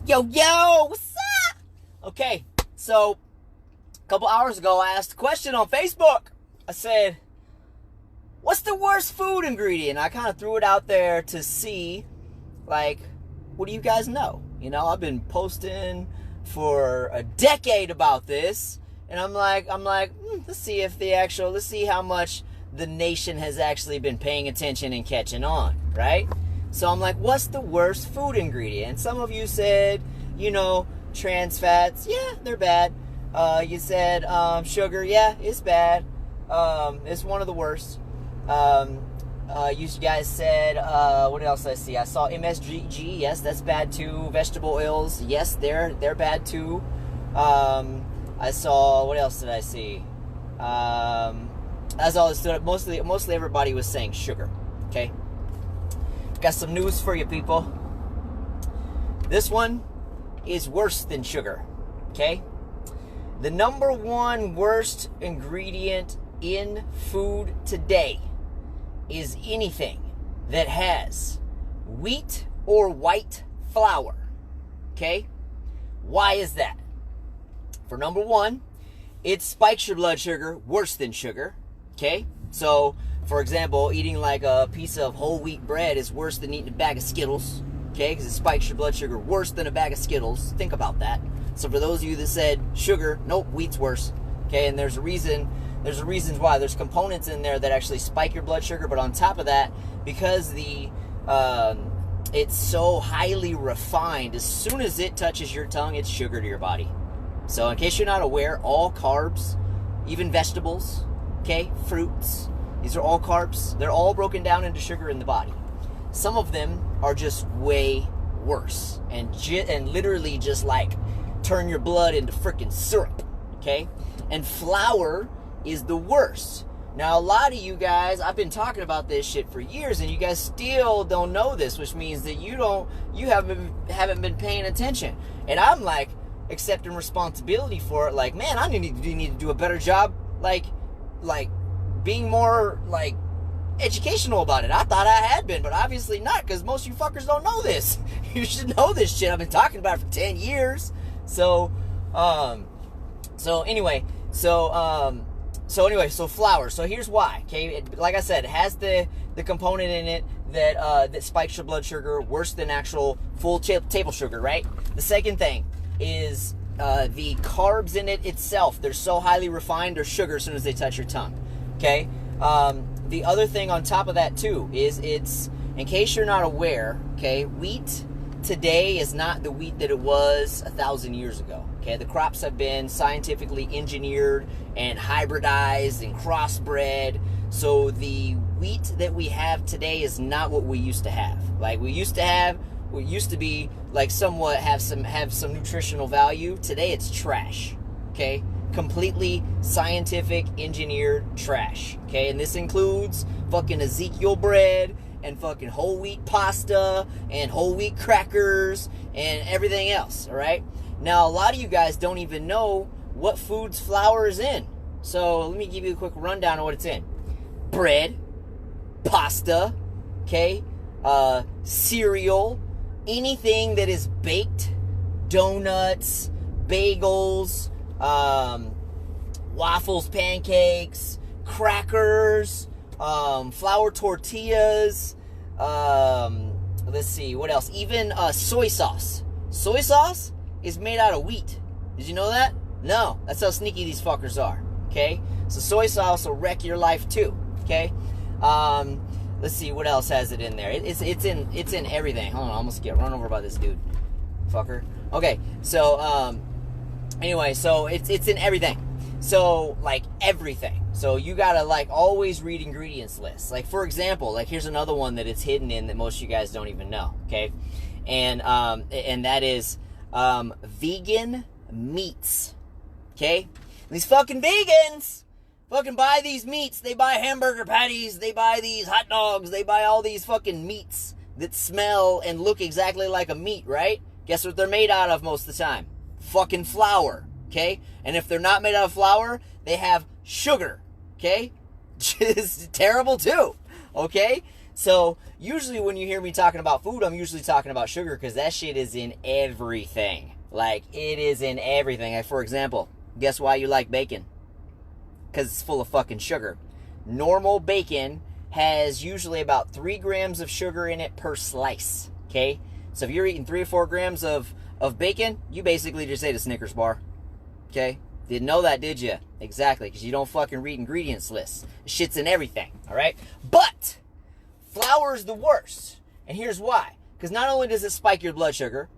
Yo, yo, what's up? Okay, so a couple hours ago, I asked a question on Facebook. I said, what's the worst food ingredient? I kind of threw it out there to see, like, what do you guys know? You know, I've been posting for a decade about this, and I'm like, let's see how much the nation has actually been paying attention and catching on, right? So I'm like, what's the worst food ingredient? And some of you said, trans fats. Yeah, they're bad. You said sugar. Yeah, it's bad. It's one of the worst. You guys said, what else did I see? I saw MSG. Yes, that's bad too. Vegetable oils. Yes, they're bad too. I saw, what else did I see? That's all it stood up. Mostly everybody was saying sugar. Okay. Got some news for you, people. This one is worse than sugar. Okay? The number one worst ingredient in food today is anything that has wheat or white flour. Okay? Why is that? For number one, it spikes your blood sugar worse than sugar. Okay? So, for example, eating like a piece of whole wheat bread is worse than eating a bag of Skittles. Okay? Because it spikes your blood sugar worse than a bag of Skittles. Think about that. So for those of you that said sugar, nope, wheat's worse. Okay? And there's a reason why. There's components in there that actually spike your blood sugar, but on top of that, because it's so highly refined, as soon as it touches your tongue, it's sugar to your body. So in case you're not aware, all carbs, even vegetables, okay, fruits, these are all carbs. They're all broken down into sugar in the body. Some of them are just way worse and literally just like turn your blood into freaking syrup, okay? And flour is the worst. Now, a lot of you guys, I've been talking about this shit for years, and you guys still don't know this, which means that you haven't been paying attention. And I'm like accepting responsibility for it. Like, man, I need to do a better job, like being more like educational about it. I thought I had been, but obviously not, because most of you fuckers don't know this. You should know this shit. I've been talking about it for 10 years. So flour. So here's why. Okay, like I said, it has the component in it that spikes your blood sugar worse than actual full table sugar, right? The second thing is the carbs in it itself. They're so highly refined, they're sugar as soon as they touch your tongue. Okay. The other thing on top of that too is it's, in case you're not aware, okay, wheat today is not the wheat that it was 1,000 years ago. Okay, the crops have been scientifically engineered and hybridized and crossbred. So the wheat that we have today is not what we used to have. Like we used to be like somewhat have some nutritional value. Today it's trash. Okay, completely scientific engineered trash. Okay, and this includes fucking Ezekiel bread and fucking whole wheat pasta and whole wheat crackers and everything else. All right. Now, a lot of you guys don't even know what foods flour is in. So let me give you a quick rundown of what it's in. Bread, pasta, okay, cereal, anything that is baked, donuts, bagels, waffles, pancakes, crackers, flour tortillas, let's see, what else? Even soy sauce. Soy sauce is made out of wheat. Did you know that? No. That's how sneaky these fuckers are. Okay? So soy sauce will wreck your life too. Okay? Let's see, what else has it in there? It's in everything. Hold on, I almost get run over by this dude. Fucker. Okay, so anyway, so it's in everything. So like everything. So you gotta like always read ingredients lists. Like for example, like here's another one that it's hidden in that most of you guys don't even know. Okay? And that is vegan meats. Okay? These fucking vegans fucking buy these meats. They buy hamburger patties. They buy these hot dogs. They buy all these fucking meats that smell and look exactly like a meat, right? Guess what they're made out of most of the time? Fucking flour. Okay? And if they're not made out of flour, they have sugar. Okay? Which is terrible too. Okay? So usually when you hear me talking about food, I'm usually talking about sugar because that shit is in everything. Like, it is in everything. Like, for example, guess why you like bacon? Because it's full of fucking sugar. Normal bacon has usually about 3 grams of sugar in it per slice, okay? So if you're eating 3 or 4 grams of bacon, you basically just ate a Snickers bar, okay? Didn't know that, did you? Exactly, because you don't fucking read ingredients lists. Shit's in everything, all right? But flour is the worst, and here's why. Because not only does it spike your blood sugar,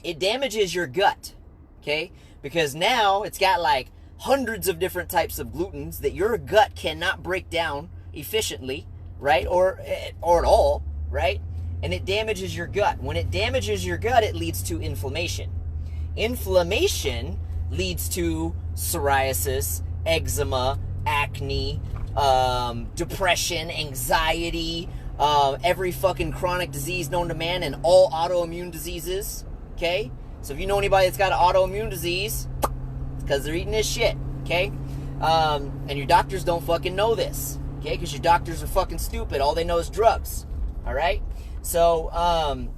it damages your gut, okay? Because now it's got like hundreds of different types of glutens that your gut cannot break down efficiently, right? Or at all, right? And it damages your gut. When it damages your gut, it leads to inflammation. Inflammation leads to psoriasis, eczema, acne, depression, anxiety, every fucking chronic disease known to man, and all autoimmune diseases, okay? So if you know anybody that's got an autoimmune disease, it's because they're eating this shit, okay? And your doctors don't fucking know this, okay? Because your doctors are fucking stupid. All they know is drugs, all right? So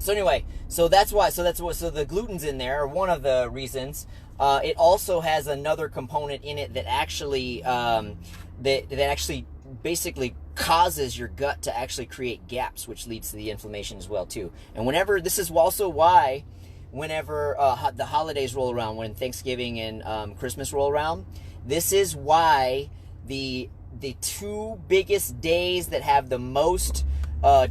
anyway, so that's why, so the gluten's in there, one of the reasons. It also has another component in it that actually, that actually basically causes your gut to actually create gaps, which leads to the inflammation as well too. And this is also why whenever the holidays roll around, when Thanksgiving and Christmas roll around, this is why the 2 biggest days that have the most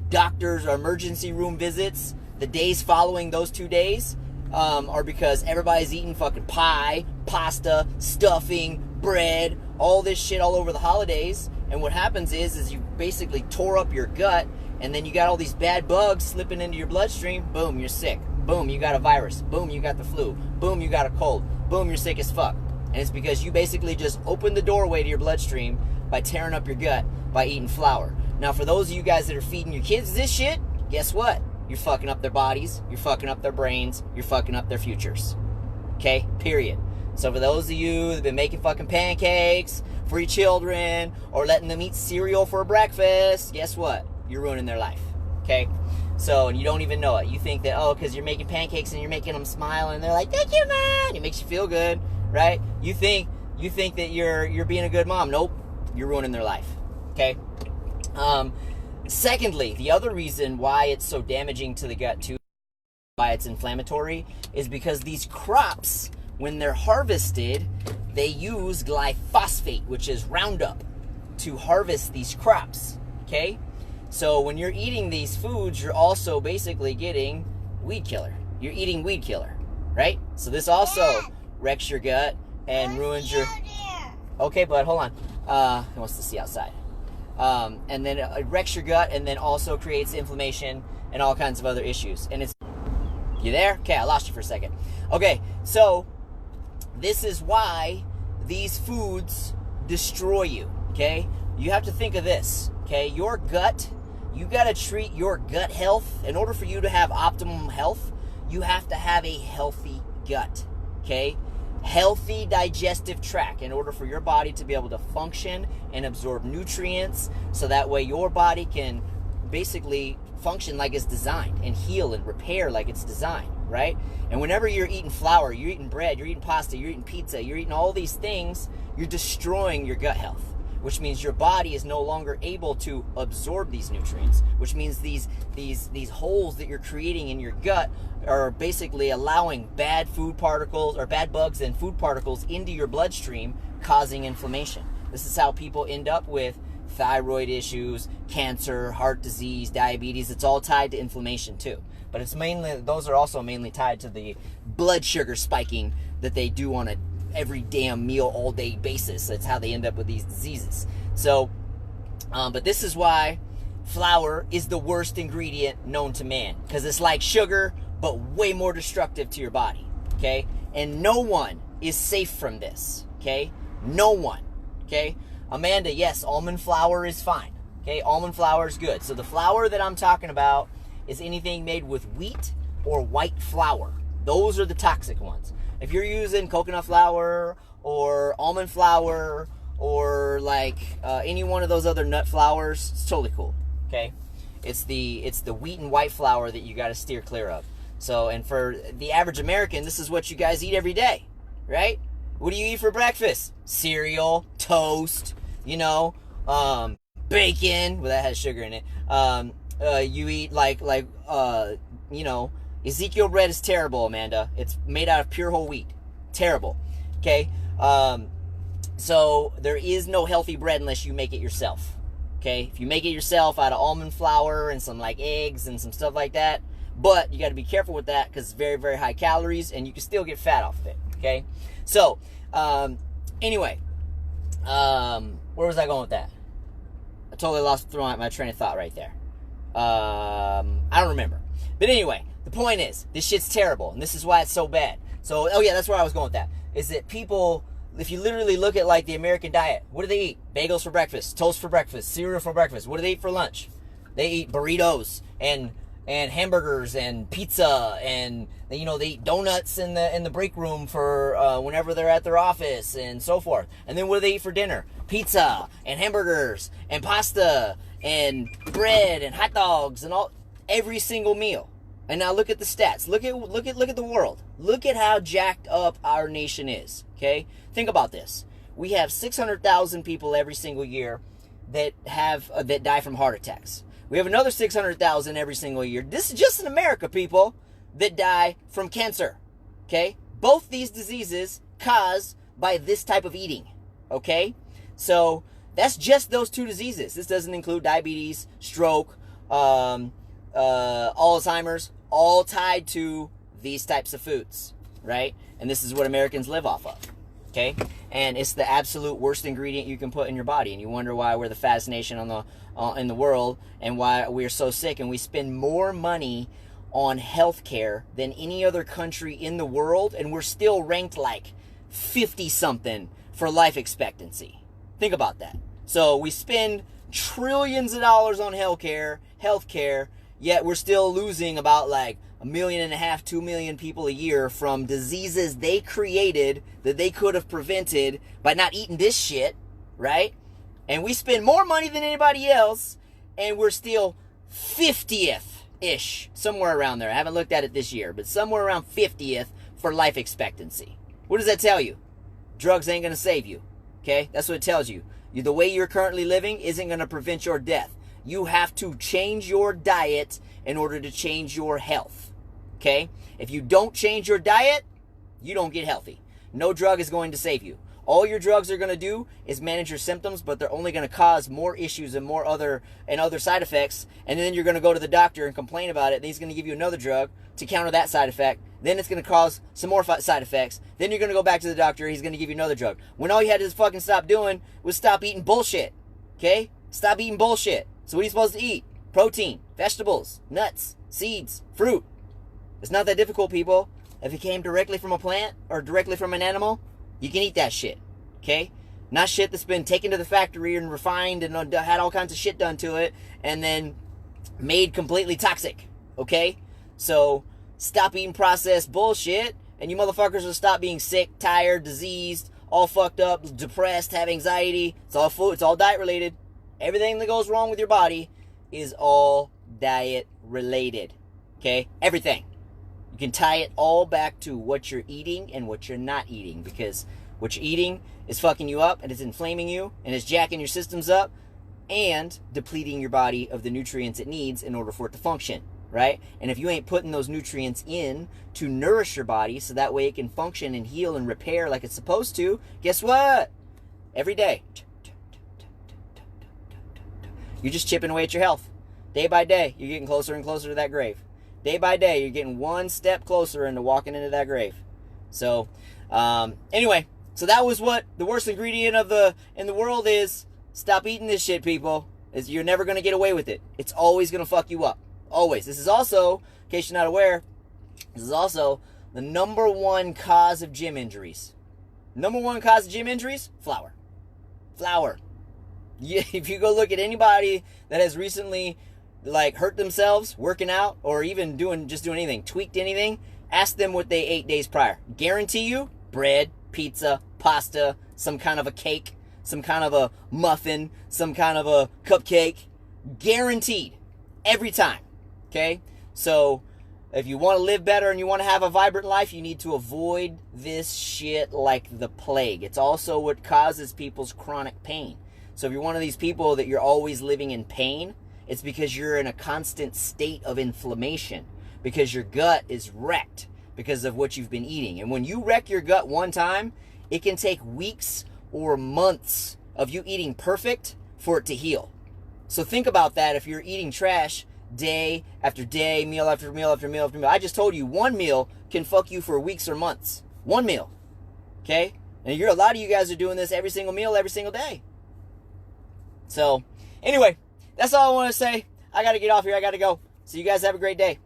doctors or emergency room visits, the days following those 2 days, are because everybody's eating fucking pie, pasta, stuffing, bread, all this shit all over the holidays. And what happens is you basically tore up your gut, and then you got all these bad bugs slipping into your bloodstream. Boom, you're sick. Boom, you got a virus. Boom, you got the flu. Boom, you got a cold. Boom, you're sick as fuck. And it's because you basically just opened the doorway to your bloodstream by tearing up your gut by eating flour. Now, for those of you guys that are feeding your kids this shit, guess what? You're fucking up their bodies, you're fucking up their brains, you're fucking up their futures. Okay? Period. So for those of you that have been making fucking pancakes for your children, or letting them eat cereal for breakfast, guess what? You're ruining their life. Okay? So, and you don't even know it. You think that, oh, because you're making pancakes and you're making them smile, and they're like, thank you, man. It makes you feel good, right? You think that you're being a good mom. Nope. You're ruining their life. Okay? Secondly, the other reason why it's so damaging to the gut too, why it's inflammatory, is because these crops, when they're harvested, they use glyphosate, which is Roundup, to harvest these crops, okay? So when you're eating these foods, you're also basically getting weed killer. You're eating weed killer, right? So this also wrecks your gut and ruins your... Okay, bud, hold on. He wants to see outside. And then it wrecks your gut, and then also creates inflammation and all kinds of other issues. And it's... You there? Okay, I lost you for a second. Okay, so this is why these foods destroy you, okay? You have to think of this, okay? Your gut, you got to treat your gut health. In order for you to have optimum health, you have to have a healthy gut, okay? Healthy digestive tract in order for your body to be able to function and absorb nutrients, so that way your body can basically function like it's designed and heal and repair like it's designed, right? And whenever you're eating flour, you're eating bread, you're eating pasta, you're eating pizza, you're eating all these things, you're destroying your gut health, which means your body is no longer able to absorb these nutrients, which means these holes that you're creating in your gut are basically allowing bad food particles or bad bugs and food particles into your bloodstream, causing inflammation. This is how people end up with thyroid issues, cancer, heart disease, diabetes. It's all tied to inflammation too. But it's mainly, those are also mainly tied to the blood sugar spiking that they do on a every damn meal all day basis. That's how they end up with these diseases. So, but this is why flour is the worst ingredient known to man, because it's like sugar, but way more destructive to your body, okay? And no one is safe from this, okay? No one, okay? Amanda, yes, almond flour is fine, okay? Almond flour is good. So the flour that I'm talking about is anything made with wheat or white flour. Those are the toxic ones. If you're using coconut flour or almond flour or like any one of those other nut flours, it's totally cool, Okay, it's the wheat and white flour that you got to steer clear of. So, and for the average American, this is what you guys eat every day, right? What do you eat for breakfast? Cereal, toast, you know, bacon. Well, that has sugar in it. You eat you know, Ezekiel bread is terrible, Amanda. It's made out of pure whole wheat. Terrible. Okay. So there is no healthy bread unless you make it yourself. Okay. If you make it yourself out of almond flour and some like eggs and some stuff like that, but you got to be careful with that because it's very, very high calories and you can still get fat off of it. Okay. So, anyway, where was I going with that? I totally lost my train of thought right there. I don't remember. But anyway, the point is, this shit's terrible, and this is why it's so bad. So, oh yeah, that's where I was going with that. Is that people, if you literally look at like the American diet, what do they eat? Bagels for breakfast, toast for breakfast, cereal for breakfast. What do they eat for lunch? They eat burritos and hamburgers and pizza, and you know, they eat donuts in the break room for whenever they're at their office and so forth. And then what do they eat for dinner? Pizza and hamburgers and pasta and bread and hot dogs and all, every single meal. And now look at the stats. Look at the world. Look at how jacked up our nation is. Okay, think about this. We have 600,000 people every single year that die from heart attacks. We have another 600,000 every single year. This is just in America, people, that die from cancer. Okay? Both these diseases caused by this type of eating. Okay? So, that's just those two diseases. This doesn't include diabetes, stroke, Alzheimer's, all tied to these types of foods, right? And this is what Americans live off of. Okay? And it's the absolute worst ingredient you can put in your body. And you wonder why we're the fattest nation in the world and why we're so sick. And we spend more money on healthcare than any other country in the world. And we're still ranked like 50-something for life expectancy. Think about that. So we spend trillions of dollars on healthcare, yet we're still losing about like 1.5 million, 2 million people a year from diseases they created that they could have prevented by not eating this shit, right? And we spend more money than anybody else, and we're still 50th-ish, somewhere around there. I haven't looked at it this year, but somewhere around 50th for life expectancy. What does that tell you? Drugs ain't going to save you, okay? That's what it tells you. The way you're currently living isn't going to prevent your death. You have to change your diet in order to change your health. Okay? If you don't change your diet, you don't get healthy. No drug is going to save you. All your drugs are going to do is manage your symptoms, but they're only going to cause more issues and more other side effects. And then you're going to go to the doctor and complain about it. And he's going to give you another drug to counter that side effect. Then it's going to cause some more side effects. Then you're going to go back to the doctor. He's going to give you another drug. When all you had to fucking stop doing was stop eating bullshit. Okay? Stop eating bullshit. So what are you supposed to eat? Protein, vegetables, nuts, seeds, fruit. It's not that difficult, people. If it came directly from a plant or directly from an animal, you can eat that shit. Okay? Not shit that's been taken to the factory and refined and had all kinds of shit done to it and then made completely toxic. Okay? So, stop eating processed bullshit and you motherfuckers will stop being sick, tired, diseased, all fucked up, depressed, have anxiety. It's all food. It's all diet related. Everything that goes wrong with your body is all diet related. Okay? Everything. You can tie it all back to what you're eating and what you're not eating, because what you're eating is fucking you up and it's inflaming you and it's jacking your systems up and depleting your body of the nutrients it needs in order for it to function, right? And if you ain't putting those nutrients in to nourish your body so that way it can function and heal and repair like it's supposed to, guess what? Every day, you're just chipping away at your health. Day by day, you're getting closer and closer to that grave. Day by day, you're getting one step closer into walking into that grave. So, anyway, so that was what the worst ingredient in the world is. Stop eating this shit, people. You're never going to get away with it. It's always going to fuck you up. Always. This is also, in case you're not aware, this is also the number one cause of gym injuries. Number one cause of gym injuries? Flour. Flour. If you go look at anybody that has recently hurt themselves working out or even doing anything, tweaked anything, ask them what they ate days prior. Guarantee you, bread, pizza, pasta, some kind of a cake, some kind of a muffin, some kind of a cupcake, Guaranteed. Every time. Okay? So, if you want to live better and you want to have a vibrant life, you need to avoid this shit like the plague. It's also what causes people's chronic pain. So if you're one of these people that you're always living in pain, it's because you're in a constant state of inflammation, because your gut is wrecked because of what you've been eating. And when you wreck your gut one time, it can take weeks or months of you eating perfect for it to heal. So think about that. If you're eating trash day after day, meal after meal after meal after meal, I just told you one meal can fuck you for weeks or months. One meal. Okay? And a lot of you guys are doing this every single meal, every single day. So, anyway, that's all I want to say. I got to get off here. I got to go. So you guys have a great day.